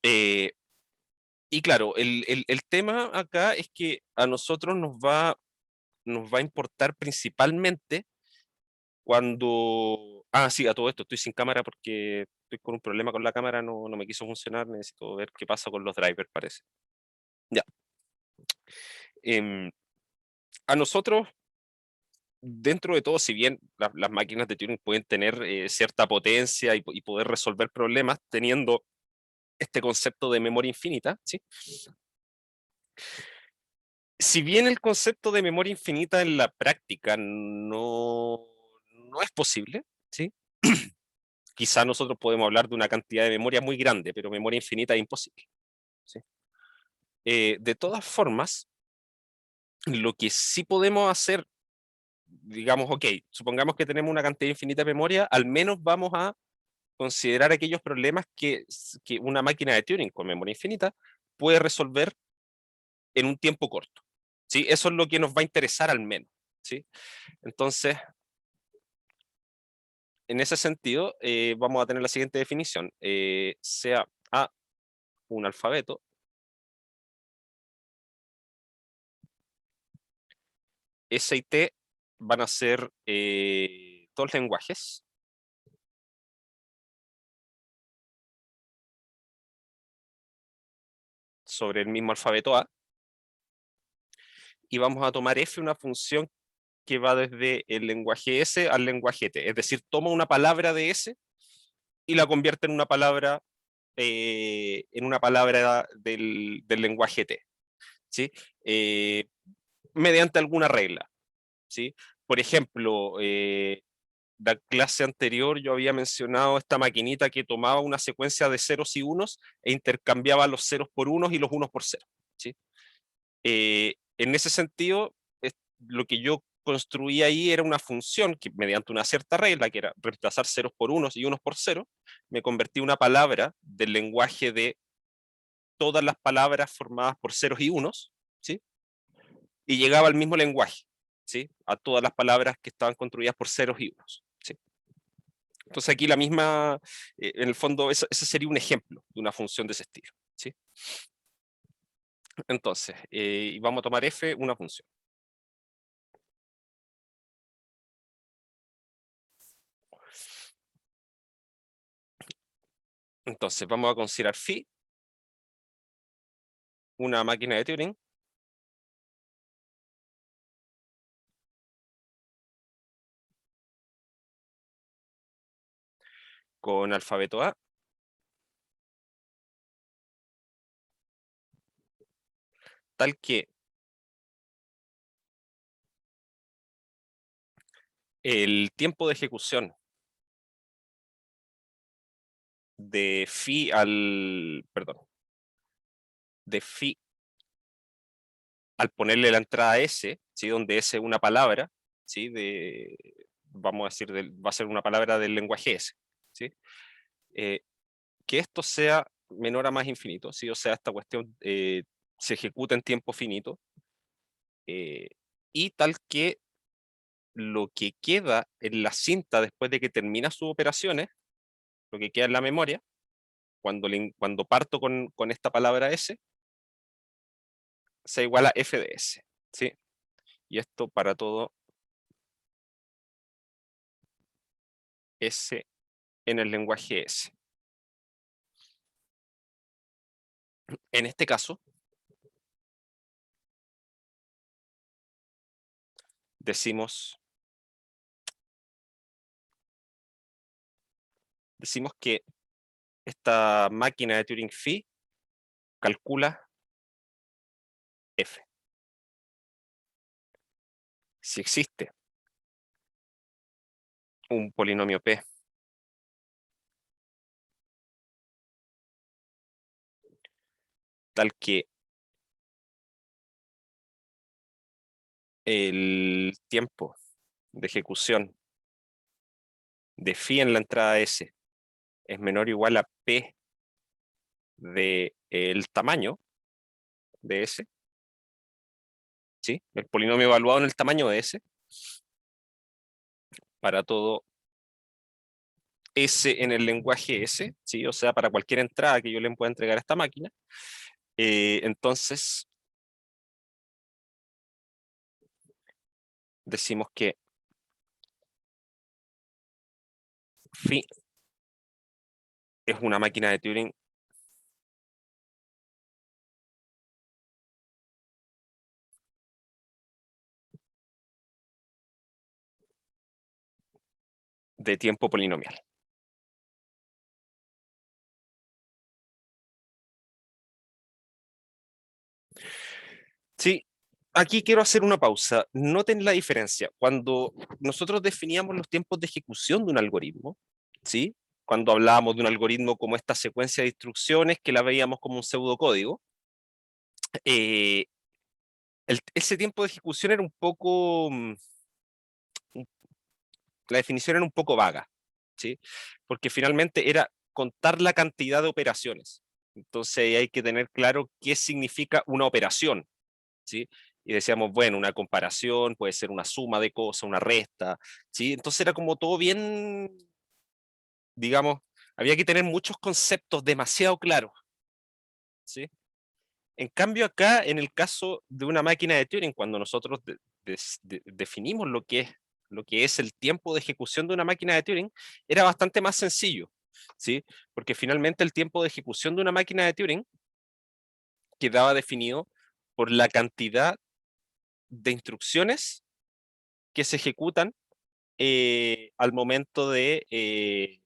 Eh, y claro, el tema acá es que a nosotros nos va a importar principalmente cuando... Ah, sí, a todo esto estoy sin cámara porque estoy con un problema con la cámara, no me quiso funcionar, necesito ver qué pasa con los drivers, parece. Ya. Em, a nosotros, dentro de todo, si bien las máquinas de Turing pueden tener cierta potencia y poder resolver problemas teniendo este concepto de memoria infinita, ¿sí? Si bien el concepto de memoria infinita en la práctica no es posible, ¿sí? Quizá nosotros podemos hablar de una cantidad de memoria muy grande, pero memoria infinita es imposible, ¿sí? De todas formas, lo que sí podemos hacer, digamos, ok, supongamos que tenemos una cantidad infinita de memoria, al menos vamos a considerar aquellos problemas que una máquina de Turing con memoria infinita puede resolver en un tiempo corto, ¿sí? Eso es lo que nos va a interesar al menos, ¿sí? Entonces, en ese sentido, vamos a tener la siguiente definición. Sea A un alfabeto, S y T van a ser dos lenguajes sobre el mismo alfabeto A, y vamos a tomar F, una función que va desde el lenguaje S al lenguaje T. Es decir, toma una palabra de S y la convierte en una palabra del lenguaje T, ¿sí? Eh, mediante alguna regla, ¿sí? Por ejemplo, la clase anterior yo había mencionado esta maquinita que tomaba una secuencia de ceros y unos e intercambiaba los ceros por unos y los unos por cero, ¿sí? En ese sentido, lo que yo construí ahí era una función que mediante una cierta regla, que era reemplazar ceros por unos y unos por cero, me convertí una palabra del lenguaje de todas las palabras formadas por ceros y unos, ¿sí? Y llegaba al mismo lenguaje, ¿sí? A todas las palabras que estaban construidas por ceros y unos, ¿sí? Entonces aquí la misma, en el fondo, ese sería un ejemplo de una función de ese estilo, ¿sí? Entonces, vamos a tomar f una función. Entonces, vamos a considerar phi una máquina de Turing con alfabeto A, tal que el tiempo de ejecución de phi perdón, de phi al ponerle la entrada S, ¿sí? Donde S es una palabra, ¿sí? Vamos a decir, va a ser una palabra del lenguaje S, ¿sí? Eh, que esto sea menor a más infinito, ¿sí? O sea, esta cuestión se ejecuta en tiempo finito, eh, y tal que lo que queda en la cinta después de que termina sus operaciones, lo que queda en la memoria, cuando parto con esta palabra S, sea igual a f de s, ¿sí? Y esto para todo S en el lenguaje S. En este caso, decimos, decimos que esta máquina de Turing phi calcula f. Si existe un polinomio p tal que el tiempo de ejecución de phi en la entrada S es menor o igual a p de el tamaño de S, ¿sí? El polinomio evaluado en el tamaño de S, para todo S en el lenguaje S, ¿sí? O sea, para cualquier entrada que yo le pueda entregar a esta máquina. Entonces, decimos que phi es una máquina de Turing de tiempo polinomial. Sí, aquí quiero hacer una pausa. Noten la diferencia. Cuando nosotros definíamos los tiempos de ejecución de un algoritmo, ¿sí? Cuando hablábamos de un algoritmo como esta secuencia de instrucciones que la veíamos como un pseudocódigo, eh, ese tiempo de ejecución era un poco, la definición era un poco vaga, ¿sí? Porque finalmente era contar la cantidad de operaciones. Entonces hay que tener claro qué significa una operación, ¿sí? Y decíamos, bueno, una comparación puede ser una suma de cosas, una resta, ¿sí? Entonces era como todo bien, digamos, había que tener muchos conceptos demasiado claros, ¿sí? En cambio acá, en el caso de una máquina de Turing, cuando nosotros definimos lo que es el tiempo de ejecución de una máquina de Turing, era bastante más sencillo, ¿sí? Porque finalmente el tiempo de ejecución de una máquina de Turing quedaba definido por la cantidad de instrucciones que se ejecutan al momento del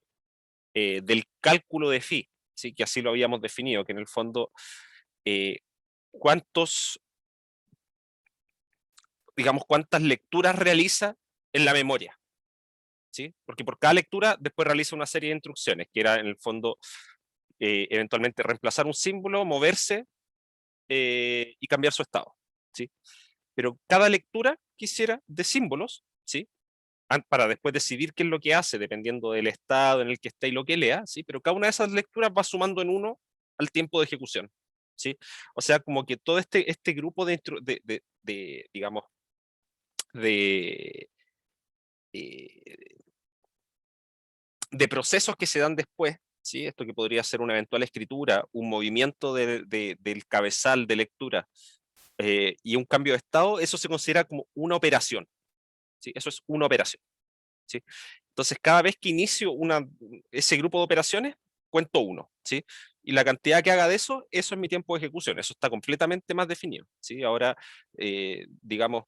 cálculo de phi, ¿sí? Que así lo habíamos definido, que en el fondo, eh, cuántos, digamos, cuántas lecturas realiza en la memoria, ¿sí? Porque por cada lectura después realiza una serie de instrucciones, que era en el fondo eventualmente reemplazar un símbolo, moverse y cambiar su estado, ¿sí? Pero cada lectura que hiciera de símbolos, ¿sí? Para después decidir qué es lo que hace, dependiendo del estado en el que esté y lo que lea, ¿sí? Pero cada una de esas lecturas va sumando en uno al tiempo de ejecución, ¿sí? O sea, como que todo este grupo digamos, de, eh, de procesos que se dan después, ¿sí? Esto que podría ser una eventual escritura, un movimiento del cabezal de lectura y un cambio de estado, eso se considera como una operación, ¿sí? Eso es una operación, ¿sí? Entonces, cada vez que inicio ese grupo de operaciones, cuento uno, ¿sí? Y la cantidad que haga de eso es mi tiempo de ejecución, eso está completamente más definido, ¿sí? Ahora, digamos,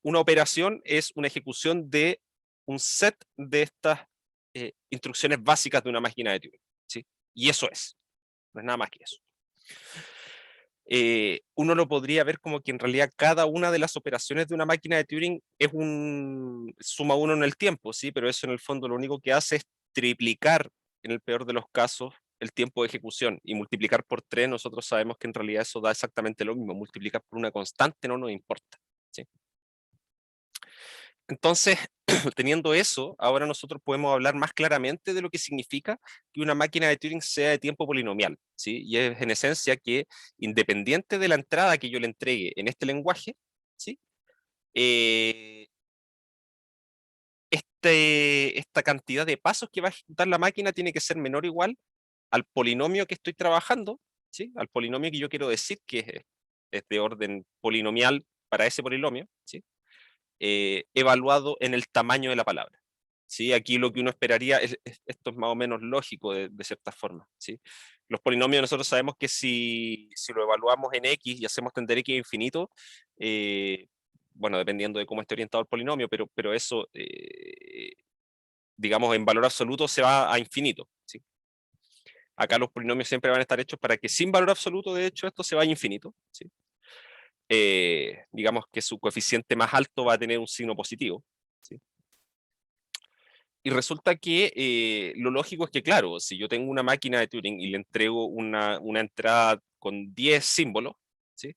una operación es una ejecución de un set de estas instrucciones básicas de una máquina de Turing, ¿sí? Y eso no es nada más que eso. Uno lo podría ver como que en realidad cada una de las operaciones de una máquina de Turing es suma uno en el tiempo, ¿sí? Pero eso en el fondo lo único que hace es triplicar, en el peor de los casos, el tiempo de ejecución y multiplicar por 3, nosotros sabemos que en realidad eso da exactamente lo mismo, multiplicar por una constante no nos importa, ¿sí? Entonces, teniendo eso, ahora nosotros podemos hablar más claramente de lo que significa que una máquina de Turing sea de tiempo polinomial, ¿sí? Y es en esencia que, independiente de la entrada que yo le entregue en este lenguaje, ¿sí? Eh, esta cantidad de pasos que va a ejecutar la máquina tiene que ser menor o igual al polinomio que estoy trabajando, ¿sí? Al polinomio que yo quiero decir que es de orden polinomial para ese polinomio, ¿sí? Evaluado en el tamaño de la palabra. ¿Sí? Aquí lo que uno esperaría, esto es más o menos lógico de cierta forma. ¿Sí? Los polinomios nosotros sabemos que si lo evaluamos en X y hacemos tender X a infinito, bueno, dependiendo de cómo esté orientado el polinomio, pero eso, digamos, en valor absoluto se va a infinito. ¿Sí? Acá los polinomios siempre van a estar hechos para que sin valor absoluto, de hecho, esto se vaya a infinito. ¿Sí? Digamos que su coeficiente más alto va a tener un signo positivo. ¿Sí? Y resulta que lo lógico es que, claro, si yo tengo una máquina de Turing y le entrego una entrada con 10 símbolos, ¿sí?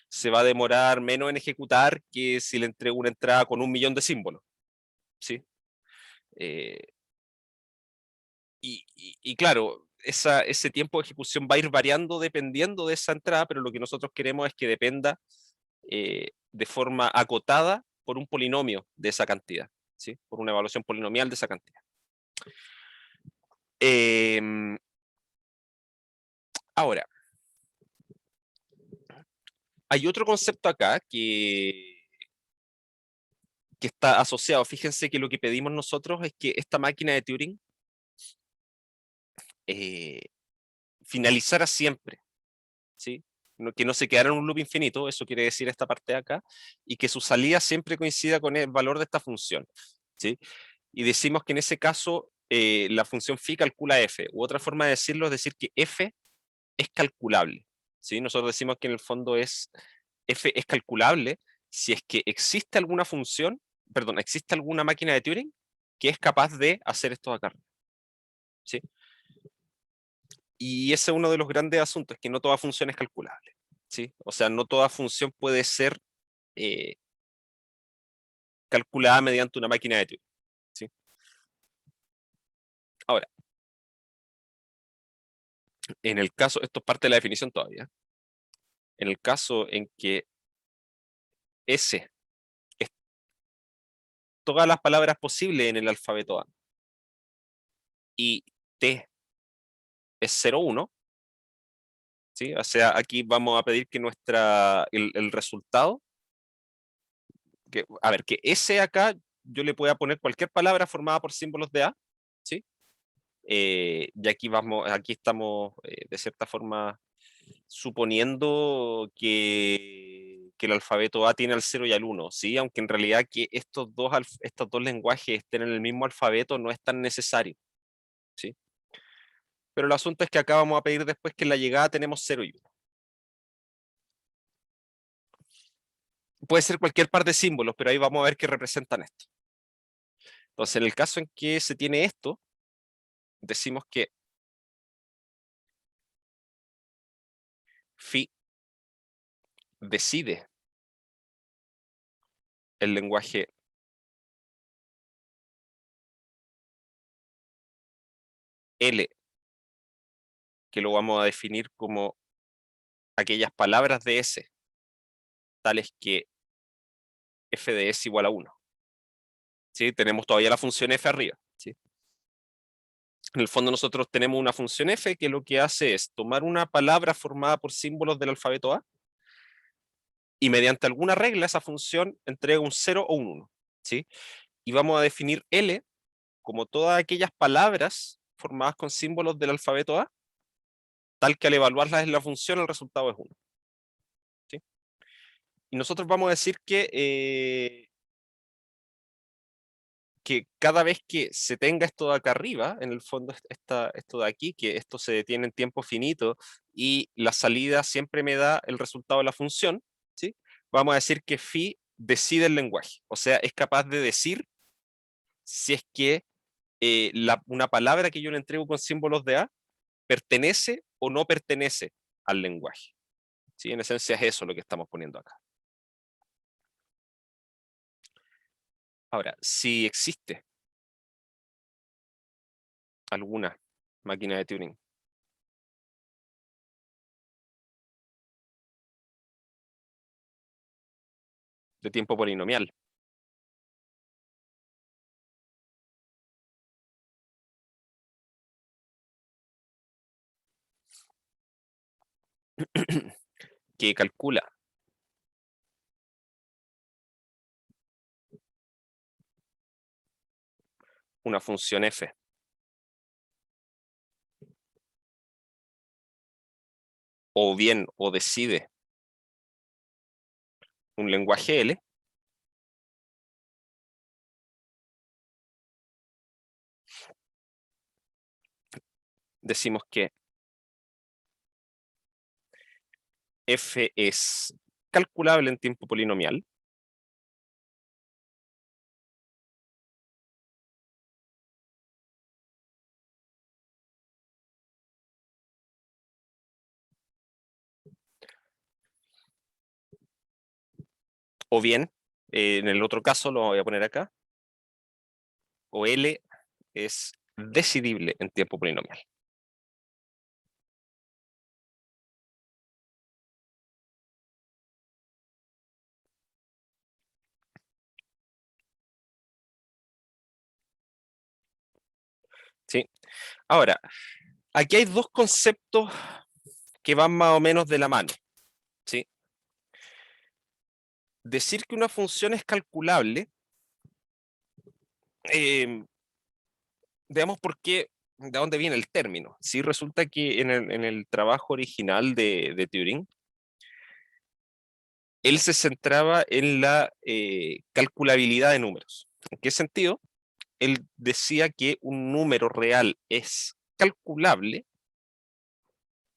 Se va a demorar menos en ejecutar que si le entrego una entrada con 1 millón de símbolos. ¿Sí? Eh, y claro, ese tiempo de ejecución va a ir variando dependiendo de esa entrada, pero lo que nosotros queremos es que dependa de forma acotada por un polinomio de esa cantidad, ¿sí? Por una evaluación polinomial de esa cantidad. Ahora, hay otro concepto acá que está asociado. Fíjense que lo que pedimos nosotros es que esta máquina de Turing eh, finalizara siempre, ¿sí? Que no se quedara en un loop infinito, eso quiere decir esta parte de acá, y que su salida siempre coincida con el valor de esta función, ¿sí? Y decimos que en ese caso la función phi calcula f, u otra forma de decirlo es decir que f es calculable, ¿sí? Nosotros decimos que en el fondo f es calculable si es que existe alguna función, perdón, existe alguna máquina de Turing que es capaz de hacer esto de acá, ¿sí? Y ese es uno de los grandes asuntos, que no toda función es calculable, ¿sí? O sea, no toda función puede ser eh, calculada mediante una máquina de Turing, ¿sí? Ahora, en el caso, esto es parte de la definición todavía, en el caso en que S es todas las palabras posibles en el alfabeto A y T es 0,1, ¿sí? O sea, aquí vamos a pedir que el resultado, a ver, que S acá yo le pueda poner cualquier palabra formada por símbolos de A, ¿sí? Y aquí estamos de cierta forma suponiendo que el alfabeto A tiene el 0 y el 1, ¿sí? Aunque en realidad que estos dos lenguajes estén en el mismo alfabeto no es tan necesario, ¿sí? Pero el asunto es que acá vamos a pedir después que en la llegada tenemos 0 y 1. Puede ser cualquier par de símbolos, pero ahí vamos a ver qué representan esto. Entonces, en el caso en que se tiene esto, decimos que phi decide el lenguaje L, que lo vamos a definir como aquellas palabras de S, tales que f de S igual a 1. ¿Sí? Tenemos todavía la función f arriba, ¿sí? En el fondo nosotros tenemos una función f que lo que hace es tomar una palabra formada por símbolos del alfabeto A y mediante alguna regla esa función entrega un 0 o un 1, ¿sí? Y vamos a definir L como todas aquellas palabras formadas con símbolos del alfabeto A, tal que al evaluarlas en la función el resultado es 1, ¿sí? Y nosotros vamos a decir que cada vez que se tenga esto de acá arriba, en el fondo esto de aquí, que esto se detiene en tiempo finito y la salida siempre me da el resultado de la función, ¿sí? Vamos a decir que phi decide el lenguaje, o sea, es capaz de decir si es que una palabra que yo le entrego con símbolos de A pertenece o no pertenece al lenguaje, ¿sí? En esencia es eso lo que estamos poniendo acá. Ahora, si existe alguna máquina de Turing de tiempo polinomial que calcula una función f o bien o decide un lenguaje L, decimos que f es calculable en tiempo polinomial o bien, en el otro caso lo voy a poner acá, o L es decidible en tiempo polinomial. ¿Sí? Ahora, aquí hay dos conceptos que van más o menos de la mano, ¿sí? Decir que una función es calculable, veamos por qué, de dónde viene el término. Sí, resulta que en el trabajo original de Turing, él se centraba en la calculabilidad de números. ¿En qué sentido? Él decía que un número real es calculable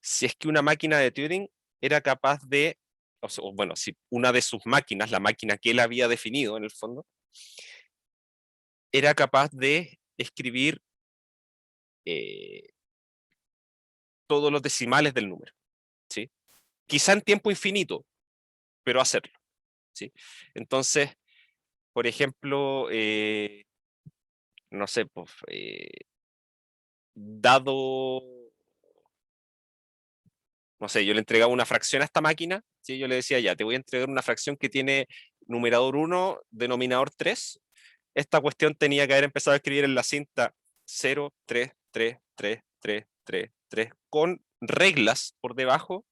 si es que una máquina de Turing era capaz de, o sea, bueno, si una de sus máquinas, la máquina que él había definido en el fondo, era capaz de escribir eh, todos los decimales del número, ¿sí? Quizá en tiempo infinito, pero hacerlo, ¿sí? Entonces, por ejemplo, no sé, pues, dado, no sé, yo le entregaba una fracción a esta máquina, ¿sí? Yo le decía, ya, te voy a entregar una fracción que tiene numerador 1, denominador 3. Esta cuestión tenía que haber empezado a escribir en la cinta 0, 3, 3, 3, 3, 3, 3, con reglas por debajo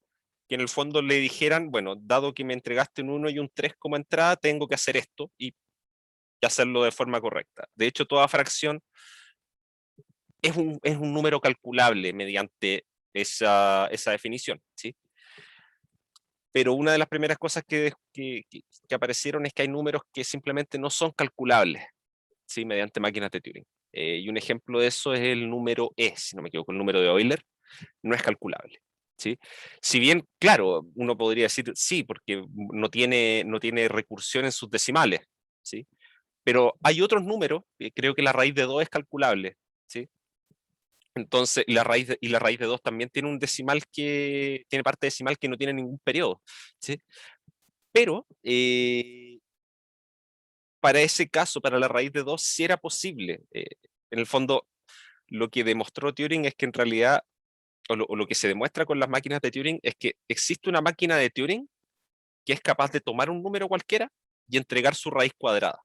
que en el fondo le dijeran, bueno, dado que me entregaste un 1 y un 3 como entrada, tengo que hacer esto y hacerlo de forma correcta. De hecho, toda fracción es un número calculable mediante esa definición, ¿sí? Pero una de las primeras cosas que aparecieron es que hay números que simplemente no son calculables, ¿sí? Mediante máquinas de Turing. Y un ejemplo de eso es el número E, si no me equivoco, el número de Euler, no es calculable. ¿Sí? Si bien, claro, uno podría decir sí, porque no tiene recursión en sus decimales, ¿sí? Pero hay otros números, creo que la raíz de 2 es calculable, ¿sí? Entonces, y la raíz de 2 también tiene un decimal que tiene parte decimal que no tiene ningún periodo, ¿sí? Pero para ese caso, para la raíz de 2 sí era posible. En el fondo, lo que demostró Turing es que en realidad, o lo que se demuestra con las máquinas de Turing, es que existe una máquina de Turing que es capaz de tomar un número cualquiera y entregar su raíz cuadrada,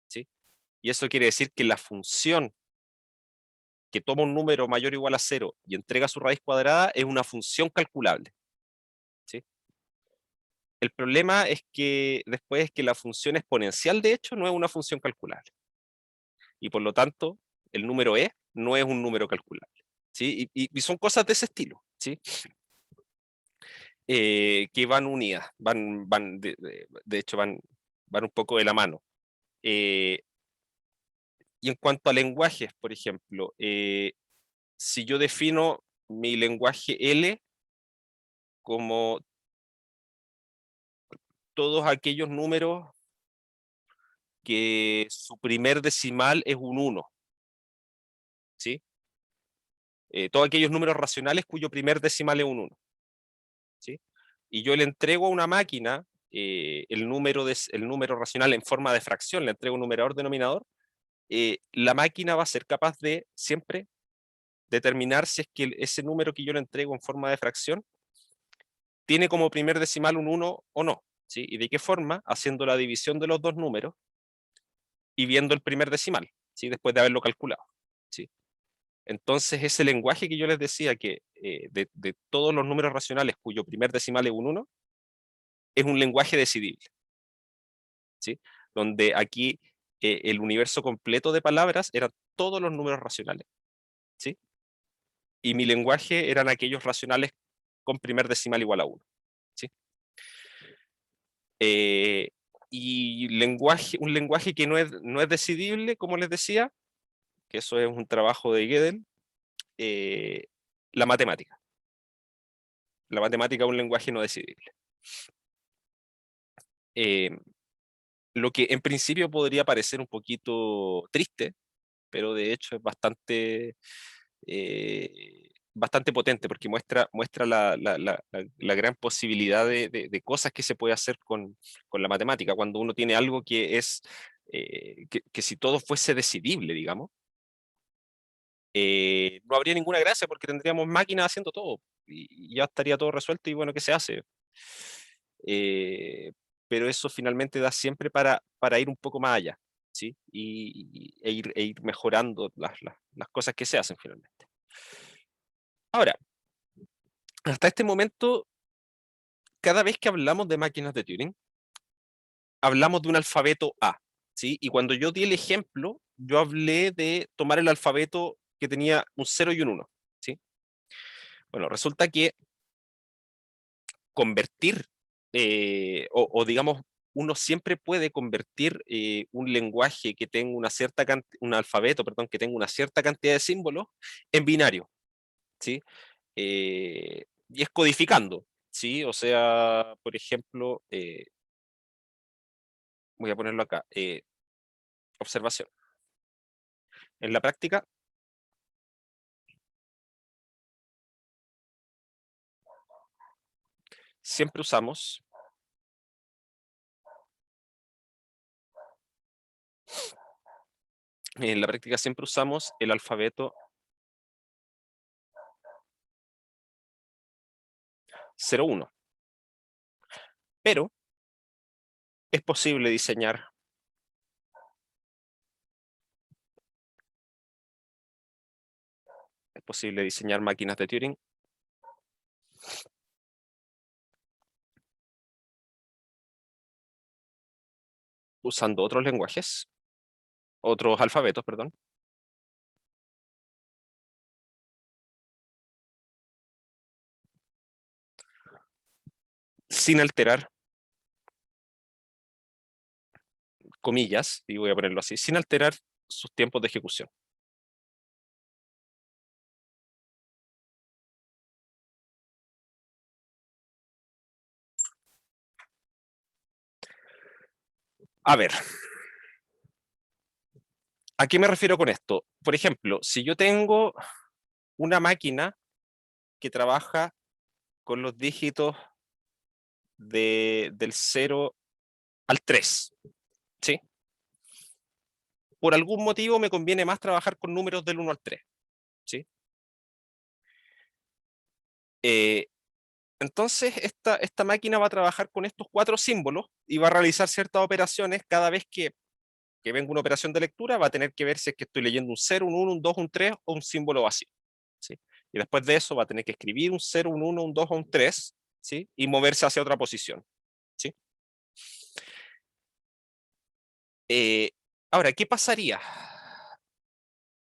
¿sí? Y eso quiere decir que la función que toma un número mayor o igual a 0 y entrega su raíz cuadrada es una función calculable, ¿sí? El problema es que después es que la función exponencial, de hecho, no es una función calculable. Y por lo tanto, el número E no es un número calculable, ¿sí? Y son cosas de ese estilo, ¿sí? Que van unidas, de hecho, van un poco de la mano. Eh, y en cuanto a lenguajes, por ejemplo, si yo defino mi lenguaje L como todos aquellos números que su primer decimal es un 1, ¿sí? Todos aquellos números racionales cuyo primer decimal es un 1, ¿sí? Y yo le entrego a una máquina el número racional en forma de fracción, le entrego un numerador denominador, la máquina va a ser capaz de siempre determinar si es que ese número que yo le entrego en forma de fracción tiene como primer decimal un 1 o no, ¿sí? ¿Y de qué forma? Haciendo la división de los dos números y viendo el primer decimal, ¿sí? Después de haberlo calculado, ¿sí? Entonces, ese lenguaje que yo les decía que de todos los números racionales cuyo primer decimal es un 1, es un lenguaje decidible, ¿sí? Donde aquí el universo completo de palabras eran todos los números racionales, ¿sí? Y mi lenguaje eran aquellos racionales con primer decimal igual a 1, ¿sí? Eh, y un lenguaje que no es decidible, como les decía, que eso es un trabajo de Gödel, eh, la matemática. La matemática es un lenguaje no decidible. Eh, lo que en principio podría parecer un poquito triste, pero de hecho es bastante potente porque muestra la gran posibilidad de cosas que se puede hacer con la matemática, cuando uno tiene algo que es, que si todo fuese decidible, digamos, no habría ninguna gracia porque tendríamos máquinas haciendo todo y ya estaría todo resuelto y bueno, ¿qué se hace? Eh, pero eso finalmente da siempre para ir un poco más allá, ¿sí? E ir mejorando las cosas que se hacen finalmente. Ahora, hasta este momento, cada vez que hablamos de máquinas de Turing, hablamos de un alfabeto A, ¿sí? Y cuando yo di el ejemplo, yo hablé de tomar el alfabeto que tenía un 0 y un 1, ¿sí? Bueno, resulta que convertir, o digamos, uno siempre puede convertir un lenguaje que tenga un alfabeto, perdón, que tenga una cierta cantidad de símbolos en binario, ¿sí? Y es codificando, ¿sí? O sea, por ejemplo, voy a ponerlo acá, observación. En la práctica, siempre usamos el alfabeto 01, pero es posible diseñar máquinas de Turing usando otros lenguajes, otros alfabetos, perdón, sin alterar, comillas, y voy a ponerlo así, sin alterar sus tiempos de ejecución. A ver, ¿a qué me refiero con esto? Por ejemplo, si yo tengo una máquina que trabaja con los dígitos del 0 al 3, ¿sí? Por algún motivo me conviene más trabajar con números del 1 al 3, ¿sí? Eh, entonces, esta máquina va a trabajar con estos 4 símbolos y va a realizar ciertas operaciones cada vez que venga una operación de lectura, va a tener que ver si es que estoy leyendo un 0, un 1, un 2, un 3 o un símbolo vacío, ¿sí? Y después de eso va a tener que escribir un 0, un 1, un 2 o un 3, ¿sí? Y moverse hacia otra posición, ¿sí? Eh, ahora, ¿qué pasaría?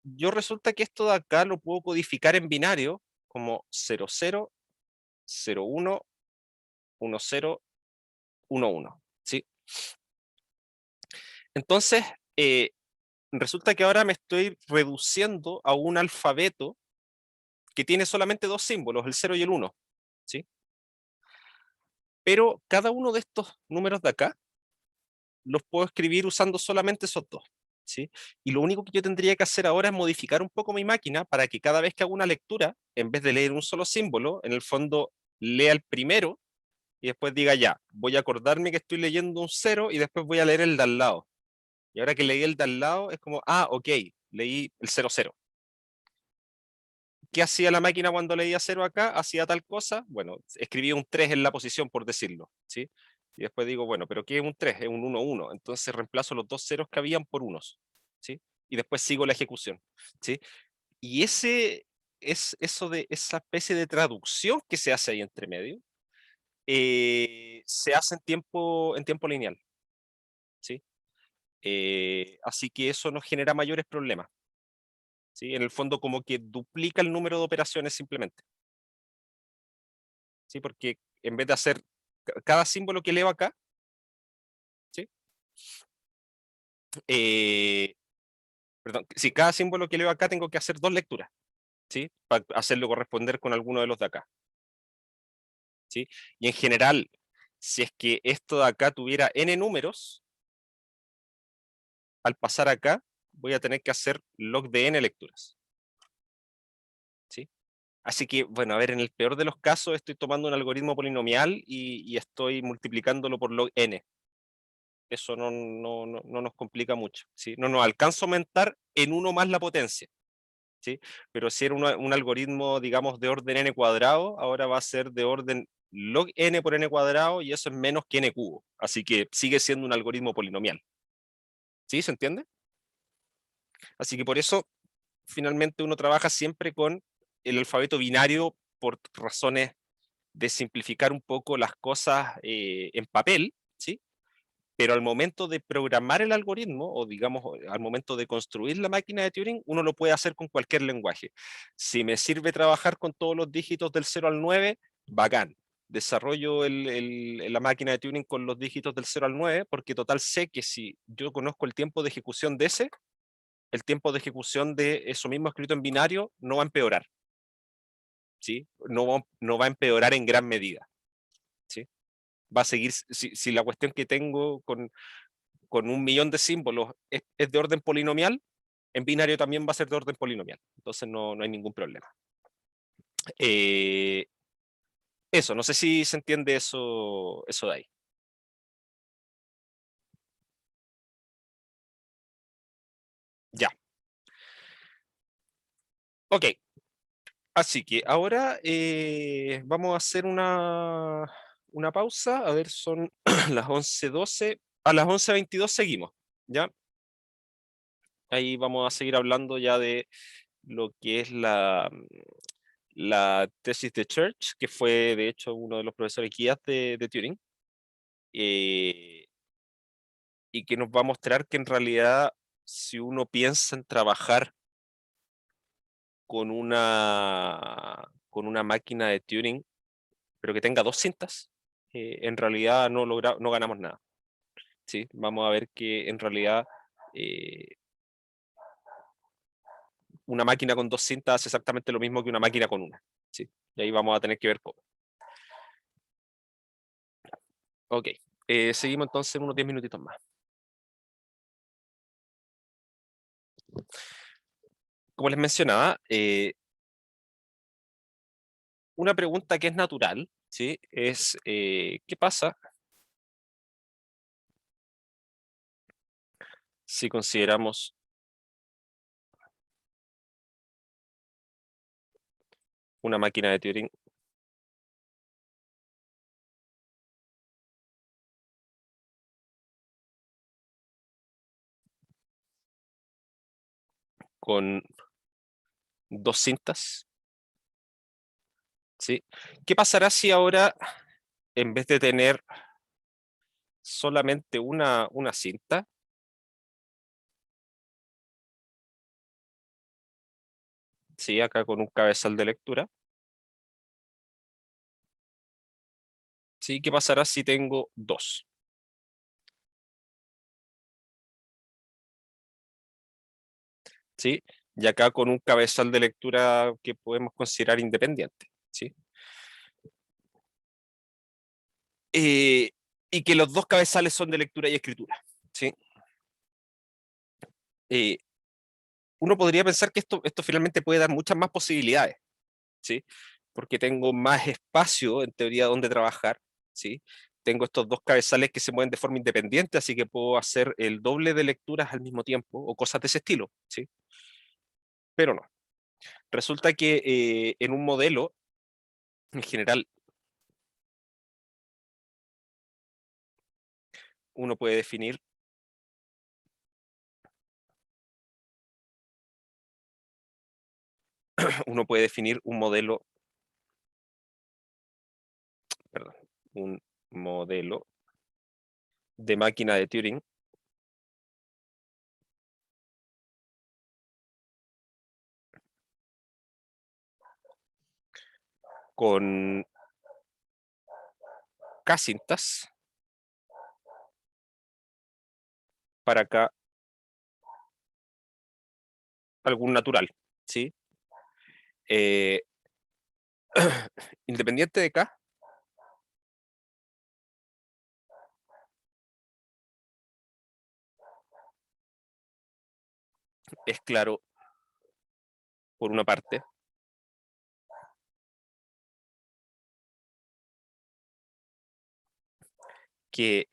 Yo resulta que esto de acá lo puedo codificar en binario como 00, 01, 10, 11, ¿sí? Entonces, resulta que ahora me estoy reduciendo a un alfabeto que tiene solamente 2 símbolos, el 0 y el 1, ¿sí? Pero cada uno de estos números de acá los puedo escribir usando solamente esos dos, ¿sí? Y lo único que yo tendría que hacer ahora es modificar un poco mi máquina para que cada vez que haga una lectura, en vez de leer un solo símbolo, en el fondo lea el primero y después diga ya, voy a acordarme que estoy leyendo un 0 y después voy a leer el de al lado. Y ahora que leí el de al lado es como, ah, ok, leí el 00. ¿Qué hacía la máquina cuando leía 0 acá? Hacía tal cosa, bueno, escribía un 3 en la posición, por decirlo, ¿sí? Y después digo, bueno, pero ¿qué es un 3? Es un 1, 1. Entonces reemplazo los dos ceros que habían por unos, ¿sí? Y después sigo la ejecución, ¿sí? Y eso de esa especie de traducción que se hace ahí entre medio, se hace en tiempo lineal, ¿sí? Así que eso nos genera mayores problemas, ¿sí? En el fondo como que duplica el número de operaciones simplemente, ¿sí? Porque en vez de hacer cada símbolo que leo acá, ¿sí? Eh, perdón, si cada símbolo que leo acá tengo que hacer 2 lecturas, ¿sí? Para hacerlo corresponder con alguno de los de acá, ¿sí? Y en general, si es que esto de acá tuviera n números, al pasar acá voy a tener que hacer log de n lecturas, ¿sí? Así que, bueno, a ver, en el peor de los casos estoy tomando un algoritmo polinomial y estoy multiplicándolo por log n. Eso no nos complica mucho, ¿sí? No nos alcanza a aumentar en uno más la potencia, ¿sí? Pero si era un algoritmo, digamos, de orden n cuadrado, ahora va a ser de orden log n por n cuadrado y eso es menos que n cubo. Así que sigue siendo un algoritmo polinomial. ¿Sí? ¿Se entiende? Así que por eso, finalmente, uno trabaja siempre con el alfabeto binario por razones de simplificar un poco las cosas en papel, ¿sí? Pero al momento de programar el algoritmo, o digamos, al momento de construir la máquina de Turing, uno lo puede hacer con cualquier lenguaje. Si me sirve trabajar con todos los dígitos del 0 al 9, bacán. Desarrollo la máquina de Turing con los dígitos del 0 al 9, porque total sé que si yo conozco el tiempo de ejecución de ese, el tiempo de ejecución de eso mismo escrito en binario no va a empeorar, ¿sí? No va a empeorar en gran medida, ¿sí? Va a seguir, si la cuestión que tengo con 1 millón de símbolos es de orden polinomial, en binario también va a ser de orden polinomial. Entonces no hay ningún problema. Eh, eso, no sé si se entiende eso de ahí. Ya. Ok. Así que ahora vamos a hacer una pausa. A ver, son las 11:12. A las 11:22 seguimos. ¿Ya? Ahí vamos a seguir hablando ya de lo que es la tesis de Church, que fue de hecho uno de los profesores guías de Turing, eh, y que nos va a mostrar que en realidad si uno piensa en trabajar con una máquina de Turing, pero que tenga dos cintas, en realidad no ganamos nada. ¿Sí? Vamos a ver que en realidad eh, una máquina con dos cintas hace exactamente lo mismo que una máquina con una. ¿Sí? Y ahí vamos a tener que ver cómo. Ok, seguimos entonces unos 10 minutitos más. Como les mencionaba, una pregunta que es natural, ¿sí? Es, ¿qué pasa si consideramos una máquina de Turing con dos cintas? ¿Sí? ¿Qué pasará si ahora, en vez de tener solamente una cinta, ¿sí? Acá con un cabezal de lectura, ¿sí? ¿Qué pasará si tengo dos? ¿Sí? Y acá con un cabezal de lectura que podemos considerar independiente, ¿sí? Eh, y que los dos cabezales son de lectura y escritura, ¿sí? Eh, Uno podría pensar que esto finalmente puede dar muchas más posibilidades, ¿sí? Porque tengo más espacio, en teoría, donde trabajar, ¿sí? Tengo estos dos cabezales que se mueven de forma independiente, así que puedo hacer el doble de lecturas al mismo tiempo, o cosas de ese estilo, ¿sí? Pero no. Resulta que en un modelo, en general, uno puede definir, uno puede definir un modelo, perdón, un modelo de máquina de Turing con K-cintas para acá algún natural, ¿sí? Eh, independiente de K, es claro, por una parte, que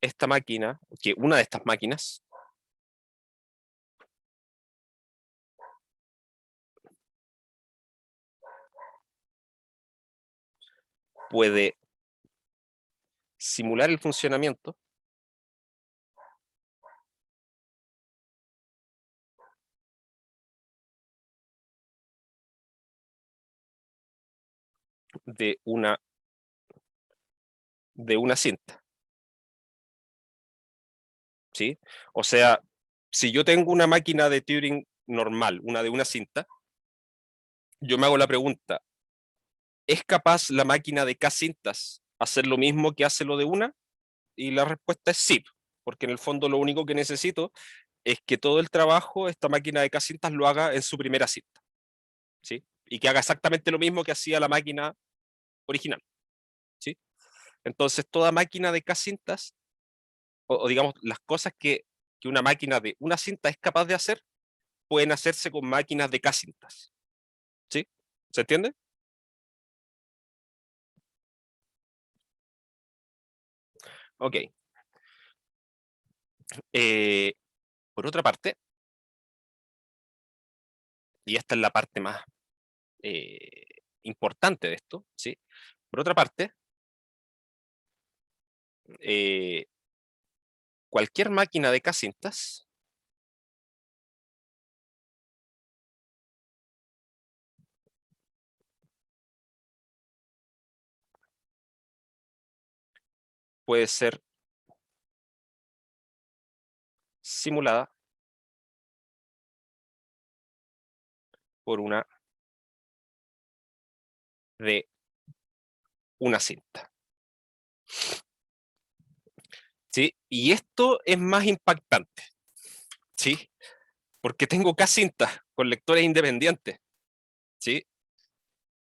esta máquina, que una de estas máquinas puede simular el funcionamiento de una cinta, ¿sí? O sea, si yo tengo una máquina de Turing normal, una de una cinta, yo me hago la pregunta, ¿es capaz la máquina de K cintas hacer lo mismo que hace lo de una? Y la respuesta es sí, porque en el fondo lo único que necesito es que todo el trabajo, esta máquina de K cintas lo haga en su primera cinta, ¿sí? Y que haga exactamente lo mismo que hacía la máquina original, ¿sí? Entonces, toda máquina de K cintas, o digamos, las cosas que una máquina de una cinta es capaz de hacer, pueden hacerse con máquinas de K cintas, ¿sí? ¿Se entiende? Ok. Eh, por otra parte, y esta es la parte más eh, importante de esto, ¿sí? Por otra parte, eh, cualquier máquina de K-cintas puede ser simulada por una de una cinta, ¿sí? Y esto es más impactante, ¿sí? Porque tengo K-cintas con lectores independientes, ¿sí?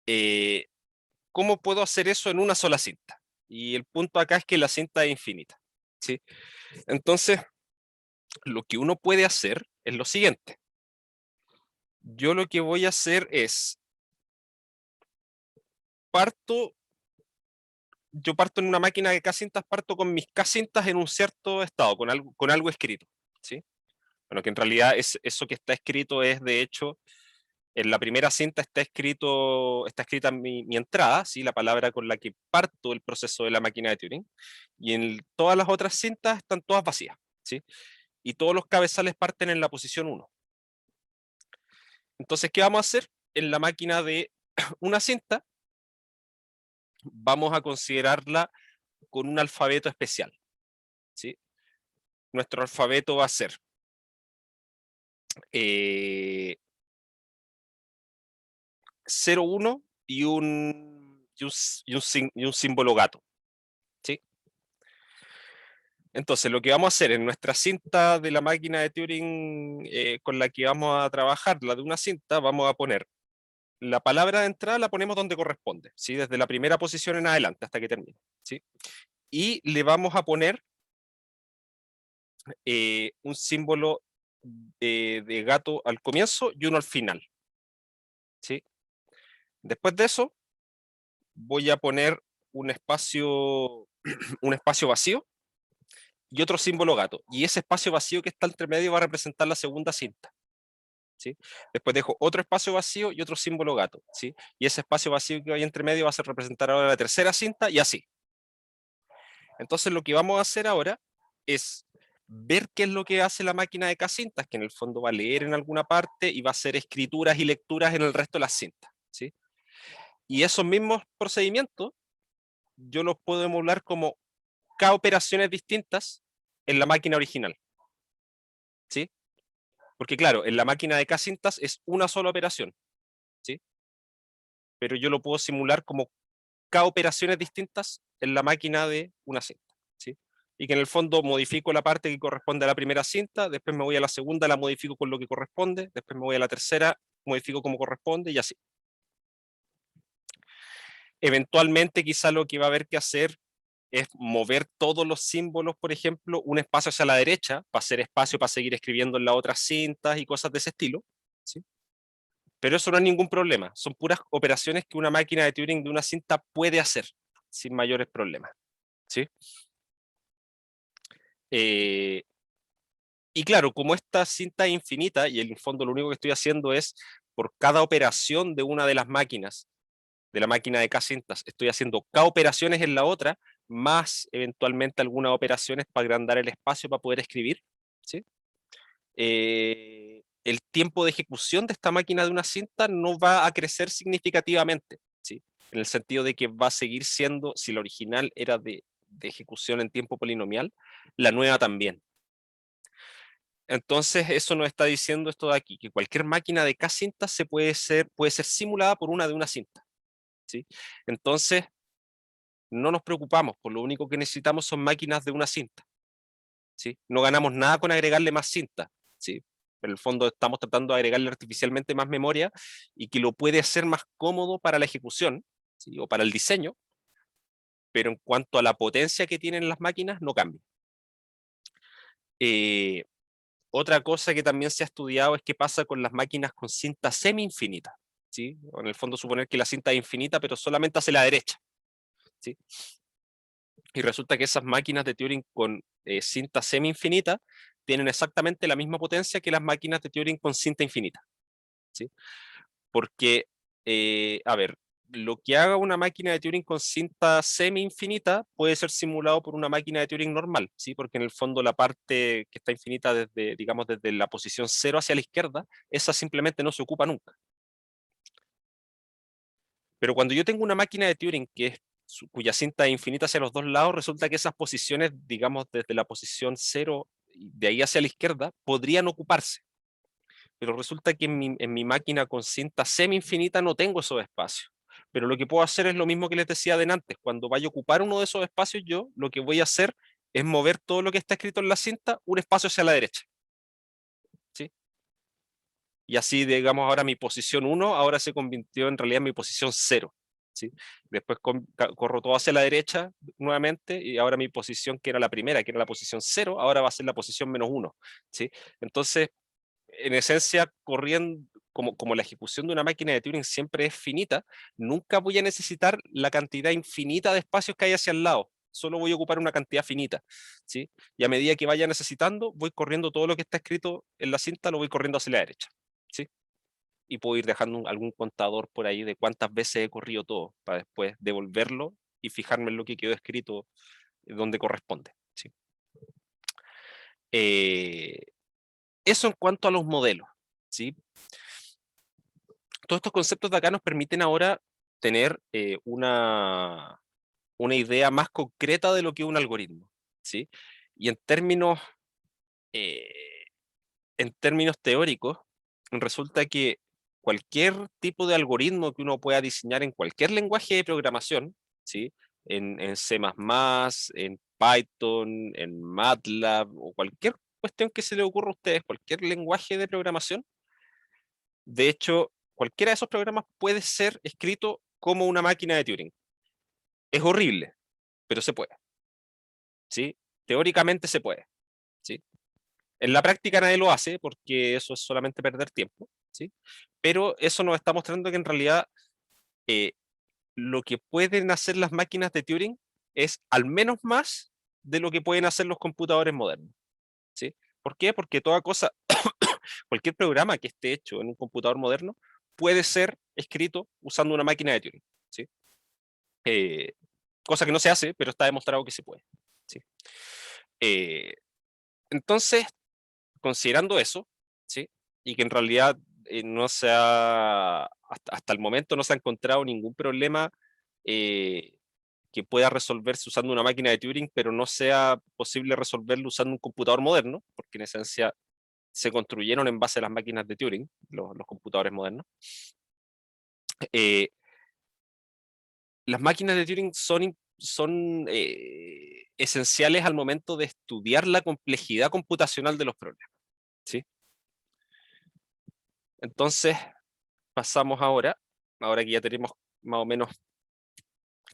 Eh, ¿Cómo puedo hacer eso en una sola cinta? Y el punto acá es que la cinta es infinita, ¿sí? Entonces, lo que uno puede hacer es lo siguiente. Yo lo que voy a hacer es, parto, yo parto en una máquina de K-cintas, parto con mis K-cintas en un cierto estado, con algo escrito, ¿sí? Bueno, que en realidad es, eso que está escrito es, de hecho, en la primera cinta está escrita mi entrada, ¿sí? La palabra con la que parto el proceso de la máquina de Turing, y en todas las otras cintas están todas vacías, ¿sí? Y todos los cabezales parten en la posición uno. Entonces, ¿qué vamos a hacer? En la máquina de una cinta, vamos a considerarla con un alfabeto especial, ¿sí? Nuestro alfabeto va a ser eh, 0, 1 y un símbolo gato, ¿sí? Entonces, lo que vamos a hacer en nuestra cinta de la máquina de Turing con la que vamos a trabajar, la de una cinta, vamos a poner la palabra de entrada, la ponemos donde corresponde, ¿sí? Desde la primera posición en adelante hasta que termine, ¿sí? Y le vamos a poner un símbolo de gato al comienzo y uno al final, ¿sí? Después de eso, voy a poner un espacio, un espacio vacío y otro símbolo gato. Y ese espacio vacío que está entre medio va a representar la segunda cinta, ¿sí? Después dejo otro espacio vacío y otro símbolo gato, ¿sí? Y ese espacio vacío que hay entre medio va a ser representar ahora la tercera cinta y así. Entonces lo que vamos a hacer ahora es ver qué es lo que hace la máquina de K-cintas, que en el fondo va a leer en alguna parte y va a hacer escrituras y lecturas en el resto de las cintas, ¿sí? Y esos mismos procedimientos yo los puedo emular como K operaciones distintas en la máquina original, ¿sí? Porque claro, en la máquina de K-cintas es una sola operación, ¿sí? Pero yo lo puedo simular como K operaciones distintas en la máquina de una cinta, ¿sí? Y que en el fondo modifico la parte que corresponde a la primera cinta, después me voy a la segunda, la modifico con lo que corresponde, después me voy a la tercera, modifico como corresponde y así. Eventualmente quizá lo que va a haber que hacer es mover todos los símbolos, por ejemplo, un espacio hacia la derecha, para hacer espacio para seguir escribiendo en las otras cintas y cosas de ese estilo, ¿sí? Pero eso no es ningún problema, son puras operaciones que una máquina de Turing de una cinta puede hacer sin mayores problemas, ¿sí? Eh, y claro, como esta cinta es infinita y en el fondo lo único que estoy haciendo es por cada operación de una de las máquinas, de la máquina de K cintas, estoy haciendo K operaciones en la otra, más eventualmente algunas operaciones para agrandar el espacio para poder escribir, ¿sí? El tiempo de ejecución de esta máquina de una cinta no va a crecer significativamente, ¿sí? en el sentido de que va a seguir siendo, si la original era de ejecución en tiempo polinomial, la nueva también. Entonces, eso nos está diciendo esto de aquí, que cualquier máquina de K cinta puede ser simulada por una de una cinta, ¿sí? Entonces, no nos preocupamos, por lo único que necesitamos son máquinas de una cinta, ¿sí? No ganamos nada con agregarle más cinta, ¿sí? En el fondo estamos tratando de agregarle artificialmente más memoria y que lo puede hacer más cómodo para la ejecución, ¿sí? O para el diseño, pero en cuanto a la potencia que tienen las máquinas, no cambia. Otra cosa que también se ha estudiado es qué pasa con las máquinas con cinta semi-infinita, ¿sí? O en el fondo suponer que la cinta es infinita, pero solamente hacia la derecha, ¿sí? Y resulta que esas máquinas de Turing con cinta semi-infinita tienen exactamente la misma potencia que las máquinas de Turing con cinta infinita, ¿sí? Porque, a ver, lo que haga una máquina de Turing con cinta semi-infinita puede ser simulado por una máquina de Turing normal, ¿sí? Porque en el fondo la parte que está infinita desde, digamos, desde la posición 0 hacia la izquierda, esa simplemente no se ocupa nunca. Pero cuando yo tengo una máquina de Turing cuya cinta es infinita hacia los dos lados, resulta que esas posiciones, digamos, desde la posición 0, de ahí hacia la izquierda, podrían ocuparse. Pero resulta que en mi máquina con cinta semi-infinita no tengo esos espacios. Pero lo que puedo hacer es lo mismo que les decía de antes. Cuando vaya a ocupar uno de esos espacios, yo lo que voy a hacer es mover todo lo que está escrito en la cinta un espacio hacia la derecha, ¿sí? Y así, digamos, ahora mi posición 1 ahora se convirtió en realidad en mi posición 0, ¿sí? Después corro todo hacia la derecha nuevamente y ahora mi posición, que era la primera, que era la posición 0, ahora va a ser la posición -1, ¿sí? Entonces, en esencia, corriendo, como la ejecución de una máquina de Turing siempre es finita, nunca voy a necesitar la cantidad infinita de espacios que hay hacia el lado. Solo voy a ocupar una cantidad finita, ¿sí? Y a medida que vaya necesitando, voy corriendo todo lo que está escrito en la cinta, lo voy corriendo hacia la derecha, ¿sí? Y puedo ir dejando algún contador por ahí de cuántas veces he corrido todo, para después devolverlo y fijarme en lo que quedó escrito donde corresponde, ¿sí? Eh, Eso en cuanto a los modelos, ¿sí? Todos estos conceptos de acá nos permiten ahora tener una idea más concreta de lo que es un algoritmo, ¿sí? Y eh, en términos teóricos, resulta que cualquier tipo de algoritmo que uno pueda diseñar en cualquier lenguaje de programación, ¿sí? En C++, en Python, en MATLAB o cualquier cuestión que se le ocurra a ustedes, cualquier lenguaje de programación, de hecho, cualquiera de esos programas puede ser escrito como una máquina de Turing. Es horrible, pero se puede, ¿sí? Teóricamente se puede, ¿sí? En la práctica nadie lo hace porque eso es solamente perder tiempo, ¿sí? Pero eso nos está mostrando que en realidad eh, lo que pueden hacer las máquinas de Turing es al menos más de lo que pueden hacer los computadores modernos, ¿sí? ¿Por qué? Porque toda cosa, cualquier programa que esté hecho en un computador moderno puede ser escrito usando una máquina de Turing, ¿sí? Eh, Cosa que no se hace, pero está demostrado que se puede, ¿sí? Eh, entonces, considerando eso, ¿sí? Y que en realidad no se ha, hasta el momento no se ha encontrado ningún problema eh, que pueda resolverse usando una máquina de Turing, pero no sea posible resolverlo usando un computador moderno, porque en esencia se construyeron en base a las máquinas de Turing, los computadores modernos. Eh, las máquinas de Turing son esenciales al momento de estudiar la complejidad computacional de los problemas, ¿sí? Entonces, pasamos ahora que ya tenemos más o menos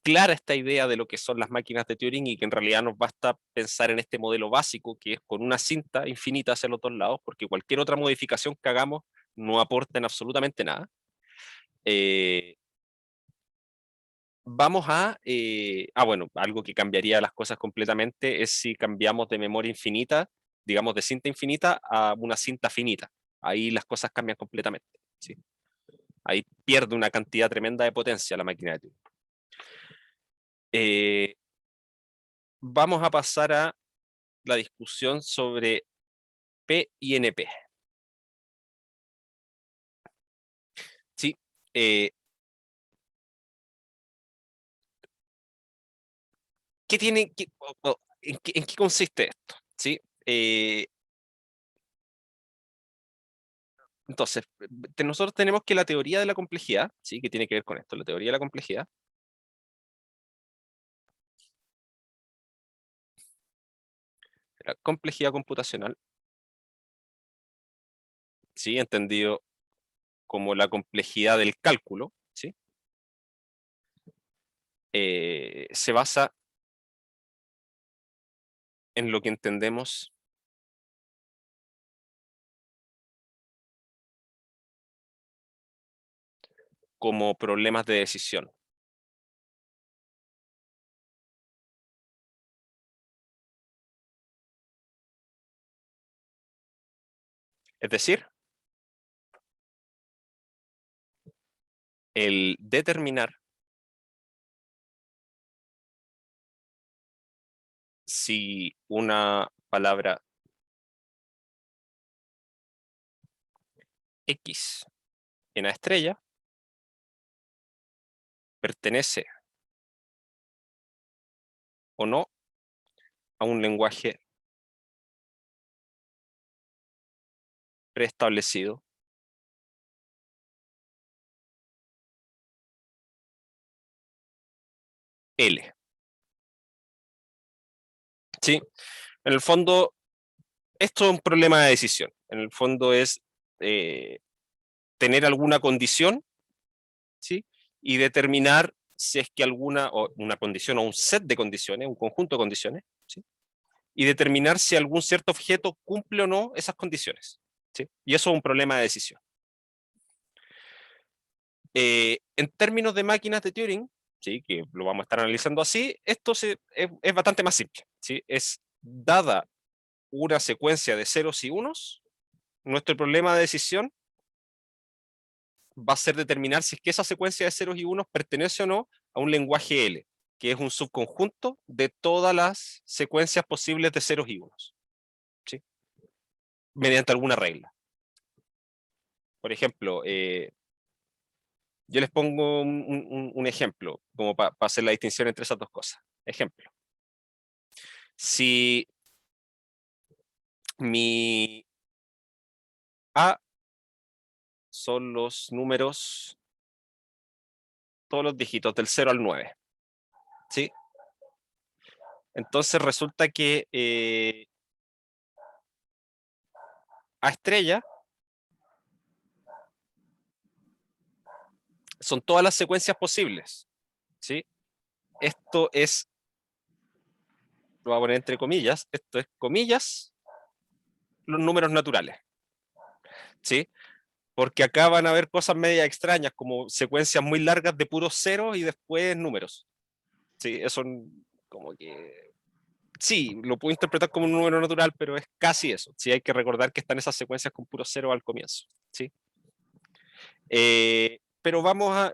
clara esta idea de lo que son las máquinas de Turing y que en realidad nos basta pensar en este modelo básico que es con una cinta infinita hacia los dos lados, porque cualquier otra modificación que hagamos no aporta en absolutamente nada. Eh, bueno, algo que cambiaría las cosas completamente es si cambiamos de memoria infinita, digamos de cinta infinita a una cinta finita. Ahí las cosas cambian completamente, ¿sí? Ahí pierde una cantidad tremenda de potencia la máquina de Turing. Eh, Vamos a pasar a la discusión sobre P y NP. Sí, eh, ¿qué tiene, en qué consiste esto? ¿Sí? Entonces, nosotros tenemos que la teoría de la complejidad, ¿sí? Que tiene que ver con esto, la teoría de la complejidad. La complejidad computacional, ¿sí? Entendido como la complejidad del cálculo, ¿sí? Se basa en lo que entendemos como problemas de decisión. Es decir, el determinar si una palabra X en A estrella pertenece o no a un lenguaje preestablecido L. ¿Sí? En el fondo, esto es un problema de decisión. En el fondo es tener alguna condición, ¿sí? Y determinar si es que alguna, o una condición o un set de condiciones, un conjunto de condiciones, ¿sí? Y determinar si algún cierto objeto cumple o no esas condiciones, ¿sí? Y eso es un problema de decisión. En términos de máquinas de Turing, ¿sí? Que lo vamos a estar analizando así, esto es bastante más simple, ¿sí? Es dada una secuencia de ceros y unos, nuestro problema de decisión va a ser determinar si es que esa secuencia de ceros y unos pertenece o no a un lenguaje L, que es un subconjunto de todas las secuencias posibles de ceros y unos, ¿sí? Mediante alguna regla. Por ejemplo, yo les pongo un ejemplo, como para hacer la distinción entre esas dos cosas. Ejemplo, si mi A son los números, todos los dígitos del 0 al 9, ¿sí? Entonces resulta que A estrella son todas las secuencias posibles, ¿sí? Esto es, lo voy a poner entre comillas, esto es comillas, los números naturales, ¿sí? Porque acá van a haber cosas media extrañas, como secuencias muy largas de puros ceros y después números, ¿sí? Eso como que sí, lo puedo interpretar como un número natural, pero es casi eso. Sí, hay que recordar que están esas secuencias con puro cero al comienzo. ¿Sí? Pero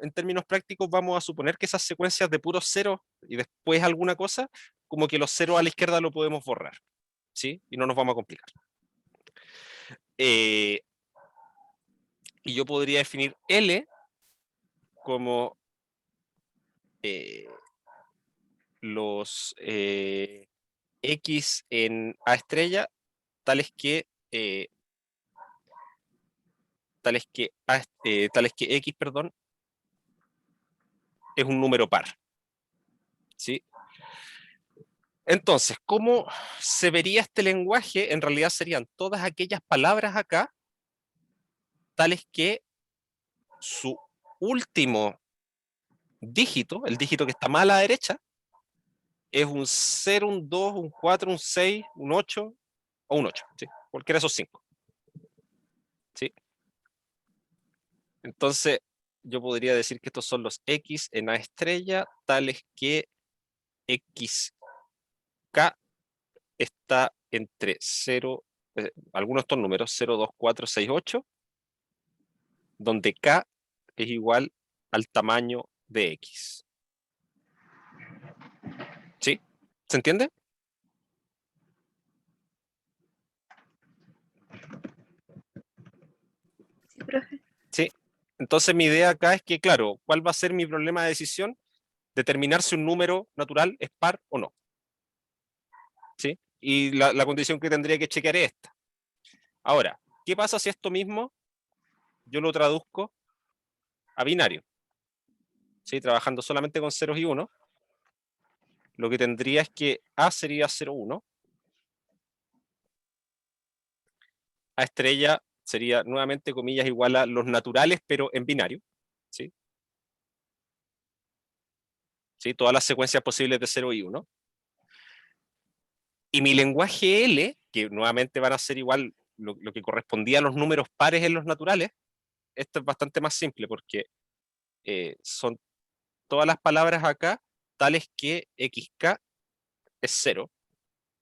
en términos prácticos, vamos a suponer que esas secuencias de puro cero y después alguna cosa, como que los ceros a la izquierda lo podemos borrar. ¿Sí? Y no nos vamos a complicar. Y yo podría definir L como los X en A estrella, tales que tales que X, perdón, es un número par, ¿sí? Entonces, ¿cómo se vería este lenguaje? En realidad serían todas aquellas palabras acá, tales que su último dígito, el dígito que está más a la derecha, es un 0, un 2, un 4, un 6, un 8 o un 8, ¿sí? Cualquiera de esos 5, ¿sí? Entonces, yo podría decir que estos son los X en A estrella, tales que XK está entre 0, algunos de estos números, 0, 2, 4, 6, 8, donde K es igual al tamaño de X. ¿Sí? ¿Se entiende? Sí, profe. Sí. Entonces mi idea acá es que, claro, ¿cuál va a ser mi problema de decisión? Determinar si un número natural es par o no. ¿sí? Y la condición que tendría que chequear es esta. Ahora, ¿qué pasa si esto mismo yo lo traduzco a binario? ¿Sí? Trabajando solamente con ceros y unos, lo que tendría es que A sería 0, 1, A estrella sería nuevamente, comillas, igual a los naturales, pero en binario, ¿sí? ¿Sí? Todas las secuencias posibles de 0 y 1. Y mi lenguaje L, que nuevamente van a ser igual lo que correspondía a los números pares en los naturales, esto es bastante más simple porque son todas las palabras acá tales que xk es 0,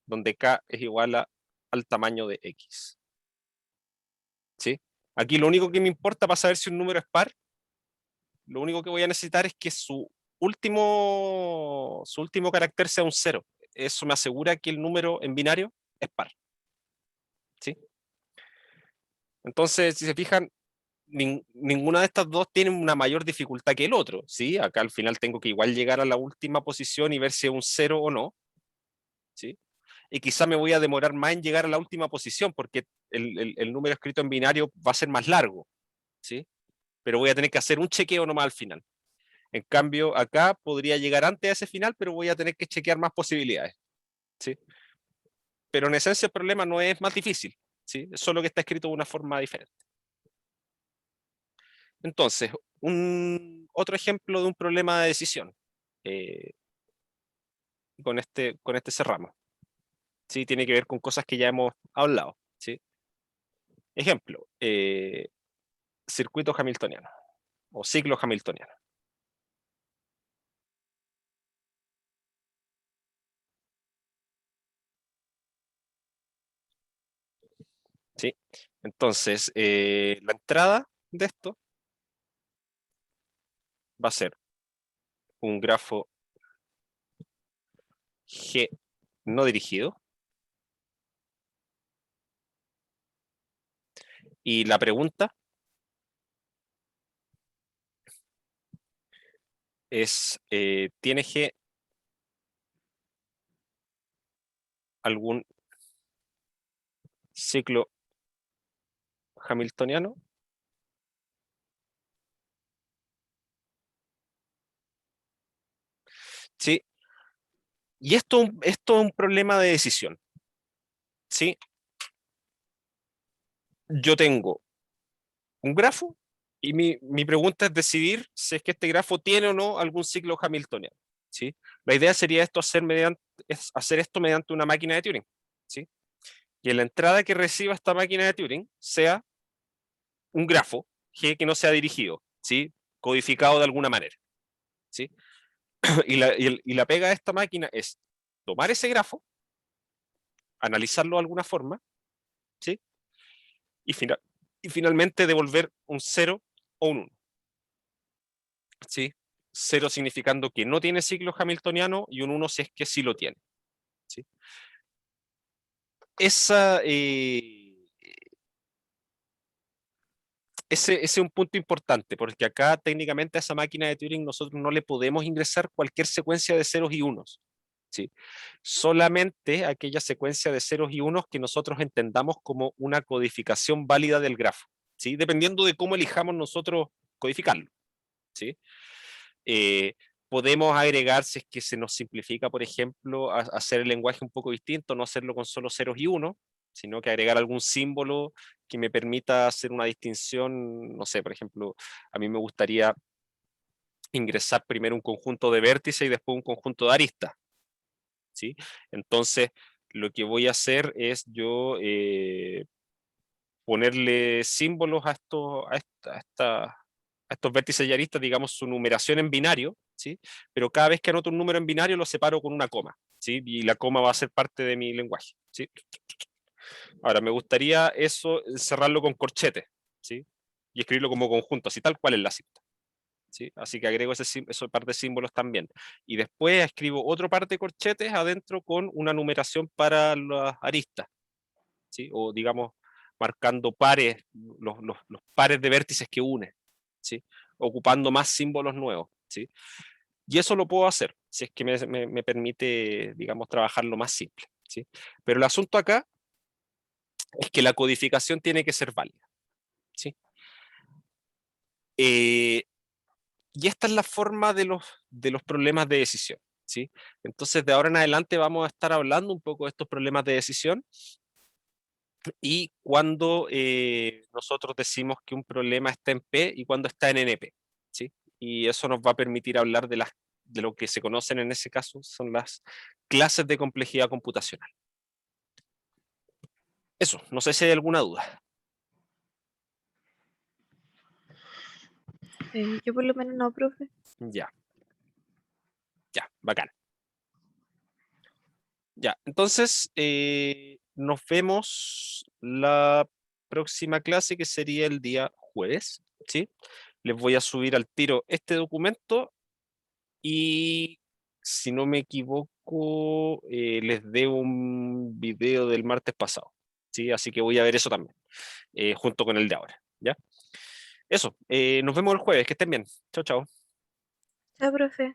donde k es igual al tamaño de x. ¿Sí? Aquí lo único que me importa para saber si un número es par, lo único que voy a necesitar es que su último carácter sea un 0. Eso me asegura que el número en binario es par. ¿Sí? Entonces, si se fijan, ninguna de estas dos tiene una mayor dificultad que el otro. ¿Sí? Acá al final tengo que igual llegar a la última posición y ver si es un 0 o no. ¿Sí? Y quizá me voy a demorar más en llegar a la última posición porque el número escrito en binario va a ser más largo. ¿Sí? Pero voy a tener que hacer un chequeo nomás al final. En cambio, acá podría llegar antes a ese final, pero voy a tener que chequear más posibilidades. ¿Sí? Pero en esencia el problema no es más difícil. ¿Sí? Es solo que está escrito de una forma diferente. Entonces, otro ejemplo de un problema de decisión. Eh, con este cerramos. ¿Sí? Tiene que ver con cosas que ya hemos hablado. ¿Sí? Ejemplo, circuito hamiltoniano o ciclo hamiltoniano. ¿Sí? Entonces, la entrada de esto va a ser un grafo G no dirigido. Y la pregunta es, ¿tiene G algún ciclo hamiltoniano? Sí. Y esto es un problema de decisión. ¿Sí? Yo tengo un grafo y mi pregunta es decidir si es que este grafo tiene o no algún ciclo hamiltoniano. ¿Sí? La idea sería es hacer esto mediante una máquina de Turing. ¿Sí? Que la entrada que reciba esta máquina de Turing sea un grafo G que no sea dirigido, ¿sí? Codificado de alguna manera. ¿Sí? Y la pega de esta máquina es tomar ese grafo, analizarlo de alguna forma, ¿sí? Y, y finalmente devolver un 0 o un 1. ¿Sí? 0 significando que no tiene ciclo hamiltoniano y un 1 si es que sí lo tiene. ¿Sí? Esa, ese es un punto importante, porque acá técnicamente a esa máquina de Turing nosotros no le podemos ingresar cualquier secuencia de ceros y unos. ¿Sí? Solamente aquella secuencia de ceros y unos que nosotros entendamos como una codificación válida del grafo, ¿sí? Dependiendo de cómo elijamos nosotros codificarlo. ¿Sí? Eh, Podemos agregar, si es que se nos simplifica, por ejemplo, hacer el lenguaje un poco distinto, no hacerlo con solo ceros y unos, sino que agregar algún símbolo que me permita hacer una distinción, no sé, por ejemplo, a mí me gustaría ingresar primero un conjunto de vértices y después un conjunto de aristas. ¿Sí? Entonces, lo que voy a hacer es yo ponerle símbolos a estos vértices y aristas, digamos, su numeración en binario, ¿sí? Pero cada vez que anoto un número en binario lo separo con una coma, ¿sí? Y la coma va a ser parte de mi lenguaje, ¿sí? Ahora, me gustaría eso cerrarlo con corchetes, ¿sí? Y escribirlo como conjunto, así tal cual es la cinta. ¿Sí? Así que agrego esa par de símbolos también. Y después escribo otro par de corchetes adentro con una numeración para las aristas, ¿sí? O digamos, marcando pares, los pares de vértices que une, ¿sí? Ocupando más símbolos nuevos, ¿sí? Y eso lo puedo hacer, si es que me permite, digamos, trabajarlo más simple. ¿sí? Pero el asunto acá es que la codificación tiene que ser válida, ¿sí? Y esta es la forma de los problemas de decisión, ¿sí? Entonces, de ahora en adelante vamos a estar hablando un poco de estos problemas de decisión y cuando nosotros decimos que un problema está en P y cuando está en NP, ¿sí? Y eso nos va a permitir hablar de lo que se conocen en ese caso, son las clases de complejidad computacional. Eso, no sé si hay alguna duda. Yo por lo menos no, profe. Ya, ya, bacán. Ya, entonces nos vemos la próxima clase que sería el día jueves, ¿sí? Les voy a subir al tiro este documento y si no me equivoco les debo un video del martes pasado, ¿sí? Así que voy a ver eso también, junto con el de ahora, ¿ya? Eso, nos vemos el jueves, que estén bien. Chao, chao. Chao, profe.